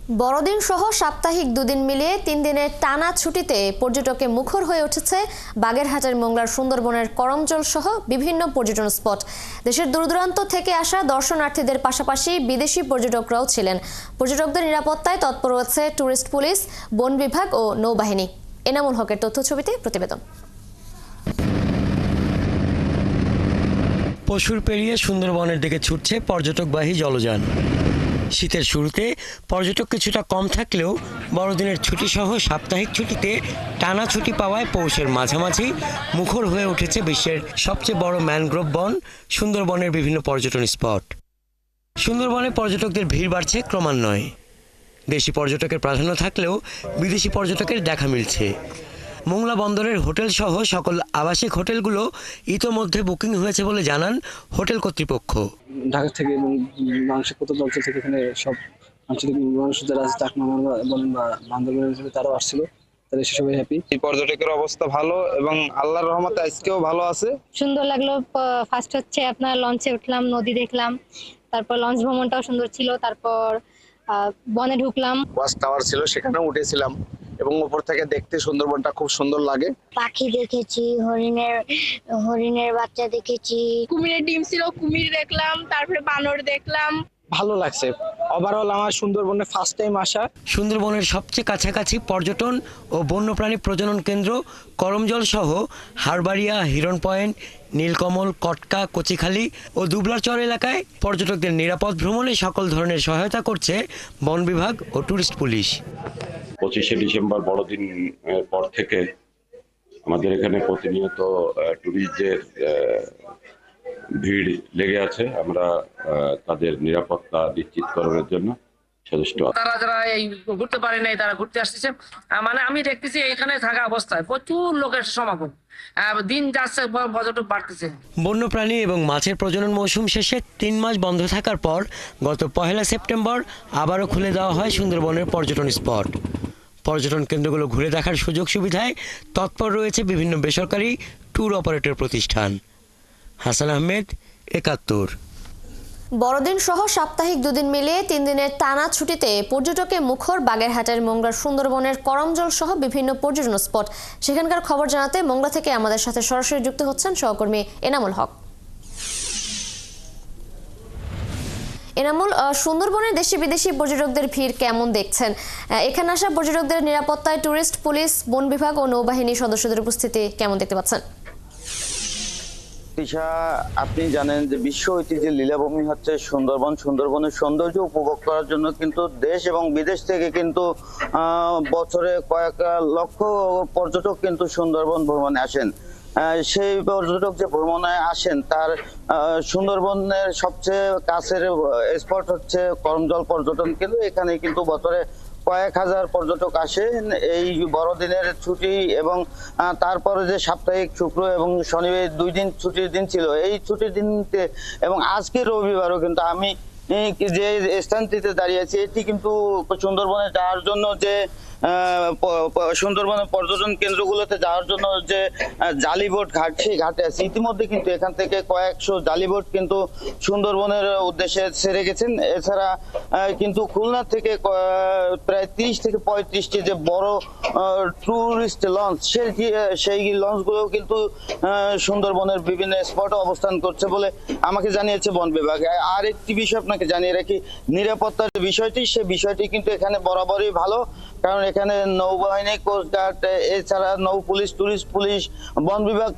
বড়দিন সহ সাপ্তাহিক দুদিন মিলিয়ে 3 দিনের টানা ছুটিতে পর্যটকে মুখর হয়ে উঠেছে বাগেরহাটের মোংলার সুন্দরবনের করমজল সহ বিভিন্ন পর্যটন স্পট। দেশের দূরদূরান্ত থেকে আসা দর্শনার্থীদের পাশাপাশি বিদেশি পর্যটকরাও ছিলেন। পর্যটকদের নিরাপত্তায় তৎপর রয়েছে টুরিস্ট পুলিশ, বন বিভাগ ও নৌবাহিনী। এনামুল হকের তথ্যছবিতে প্রতিবেদন। পশুর পেরিয়ে সুন্দরবনের দিকে ছুটছে পর্যটকবাহী জলযান। শীতের শুরুতে পর্যটক কিছুটা কম থাকলেও বড়দিনের ছুটি সহ সাপ্তাহিক ছুটিতে টানা ছুটি পাওয়ায় পৌষের মাঝামাঝি মুখর হয়ে উঠেছে বিশ্বের সবচেয়ে বড় ম্যানগ্রোভ বন সুন্দরবনের বিভিন্ন পর্যটন স্পট। সুন্দরবনে পর্যটকদের ভিড় বাড়ছে ক্রমান্বয়ে। দেশি পর্যটকের প্রাধান্য থাকলেও বিদেশি পর্যটকের দেখা মিলছে। মোংলা বন্দরের হোটেল সহ সকল আবাসিক হোটেলগুলো ইতোমধ্যে বুকিং হয়েছে বলে জানান হোটেল কর্তৃপক্ষ। ঢাকা থেকে এবং বাংলাদেশের কত অঞ্চল থেকে এখানে সব আঞ্চলিক মানুষ যারা আছে চাকমা বলেন বা বান্দরবানের তারাও আসছিল, তারা এসে সবাই হ্যাপি। এই পর্যটকের অবস্থা ভালো এবং আল্লাহর রহমতে আজকেও ভালো আছে। সুন্দর লাগলো। ফার্স্ট হচ্ছে আপনার লঞ্চে উঠলাম, নদী দেখলাম, তারপর লঞ্চ ভ্রমণটাও সুন্দর ছিল, তারপর বনে ঢুকলাম, ওয়াচ টাওয়ার ছিল সেখানেও উঠেছিলাম এবং উপর থেকে দেখতে সুন্দরবনটা খুব সুন্দর লাগে। পাখি দেখেছি, হরিণের বাচ্চা দেখেছি, কুমিরের ডিম ছিল, কুমির দেখলাম, তারপরে বানর দেখলাম। ভালো লাগছে। ওভারঅল আমার সুন্দরবনে ফার্স্ট টাইম আসা। সুন্দরবনের সবচেয়ে কাছাকাছি পর্যটন ও বন্যপ্রাণী প্রজনন কেন্দ্র করমজল সহ হারবাড়িয়া, হিরন পয়েন্ট, নীলকমল, কটকা, কচিখালী ও দুবলারচর এলাকায় পর্যটকদের নিরাপদ ভ্রমণে সকল ধরনের সহায়তা করছে বন বিভাগ ও টুরিস্ট পুলিশ। 25শে ডিসেম্বর বড়দিন পর থেকে আমাদের এখানে প্রতিনিয়ত ট্যুরিস্টদের ভিড় লেগে আছে। আমরা তাদের নিরাপত্তা নিশ্চিতকরণের জন্য সচেষ্ট। তারা যারা এই ঘুরতে পারে নাই তারা ঘুরতে আসতেছে, মানে আমি দেখতেছি এখানে থাকা অবস্থায় প্রচুর লোকের সমাগম, দিন যাচ্ছে পর্যটক বাড়তেছে। বন্যপ্রাণী এবং মাছের প্রজনন মৌসুম শেষে 3 মাস বন্ধ থাকার পর গত 1 সেপ্টেম্বর আবারও খুলে দেওয়া হয় সুন্দরবনের পর্যটন স্পট। পর্যটন কেন্দ্রগুলো ঘুরে দেখার সুযোগ সুবিধায় তৎপর রয়েছে বিভিন্ন বেসরকারি ট্যুর অপারেটর প্রতিষ্ঠান। হাসান আহমেদ, 71। বড়দিন সহ সাপ্তাহিক দুদিন মিলিয়ে 3 দিনের টানা ছুটিতে পর্যটকে মুখর বাগেরহাটের মোংলার সুন্দরবনের করমজল সহ বিভিন্ন পর্যটন স্পট। সেখানকার খবর জানাতে মোংলা থেকে আমাদের সাথে সরাসরি যুক্ত হচ্ছেন সহকর্মী এনামুল হক। এনামুল, সুন্দরবনের দেশি বিদেশি পর্যটকদের ভিড় কেমন দেখছেন? এখানে আসা পর্যটকদের নিরাপত্তায় টুরিস্ট পুলিশ, বন বিভাগ ও নৌবাহিনী সদস্যদের উপস্থিতি কেমন দেখতে পাচ্ছেন? তিশা, আপনি জানেন যে বিশ্ব ঐতিহ্যের লীলাভূমি হচ্ছে সুন্দরবন। সুন্দরবনের সৌন্দর্য উপভোগ করার জন্য কিন্তু দেশ এবং বিদেশ থেকে কিন্তু বছরে কয়েক লক্ষ পর্যটক কিন্তু সুন্দরবন ভ্রমণে আসেন। সেই পর্যটক যে ভ্রমণে আসেন তার সুন্দরবনের সবচেয়ে কাছের স্পট হচ্ছে করমজল পর্যটন কেন্দ্র। এখানে কিন্তু বছরে কয়েক হাজার পর্যটক আসেন এই বড়দিনের ছুটি এবং তারপরে যে সাপ্তাহিক শুক্র এবং শনিবার 2 দিন ছুটির দিন ছিল। এই ছুটির দিনতে এবং আজকে রবিবারও কিন্তু আমি যে স্থানটিতে দাঁড়িয়ে আছি এটি কিন্তু সুন্দরবনে যাওয়ার জন্য যে সুন্দরবনের পর্যটন কেন্দ্রগুলোতে যাওয়ার জন্য যে জালিবোট ঘাট, সেই ঘাটে আছে। ইতিমধ্যে কিন্তু এখান থেকে কয়েকশো জালিবোট কিন্তু সুন্দরবনের উদ্দেশ্যে ছেড়ে গেছেন। এছাড়া কিন্তু খুলনা থেকে প্রায় 30 থেকে 35টি যে বড় টুরিস্ট লঞ্চ, সেই লঞ্চগুলো কিন্তু সুন্দরবনের বিভিন্ন স্পটে অবস্থান করছে বলে আমাকে জানিয়েছে বন বিভাগ। আর একটি বিষয় আপনাকে জানিয়ে রাখি, নিরাপত্তার বিষয়টি, সেই বিষয়টি কিন্তু এখানে বরাবরই ভালো, কারণ এখানে নৌবাহিনী, কোস্টগার্ড, এছাড়া নৌ পুলিশ, টুরিস্ট পুলিশ, বন বিভাগ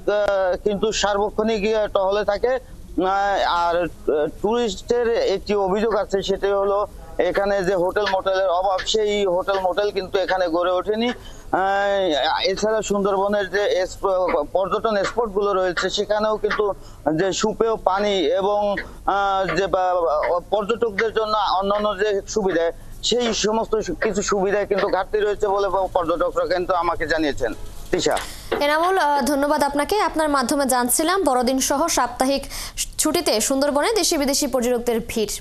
কিন্তু সার্বক্ষণিক টহলে থাকে। আর টুরিস্টের একটি অভিযোগ আছে, সেটি হলো এখানে যে হোটেল মোটেলের অভাব, সেই হোটেল মোটেল কিন্তু এখানে গড়ে ওঠেনি। এছাড়া সুন্দরবনের যে পর্যটন স্পট গুলো রয়েছে সেখানেও কিন্তু যে সুপেয় পানি এবং যে পর্যটকদের জন্য অন্যান্য যে সুবিধা, সেই সমস্ত কিছু সুবিধায় কিন্তু ঘাটতি রয়েছে বলে পর্যটকরা কিন্তু আমাকে জানিয়েছেন। তিশা, এনামুল, ধন্যবাদ আপনাকে। আপনার মাধ্যমে জানছিলাম বড়দিন সহ সাপ্তাহিক ছুটিতে সুন্দরবনে দেশি বিদেশি পর্যটকদের ভিড়।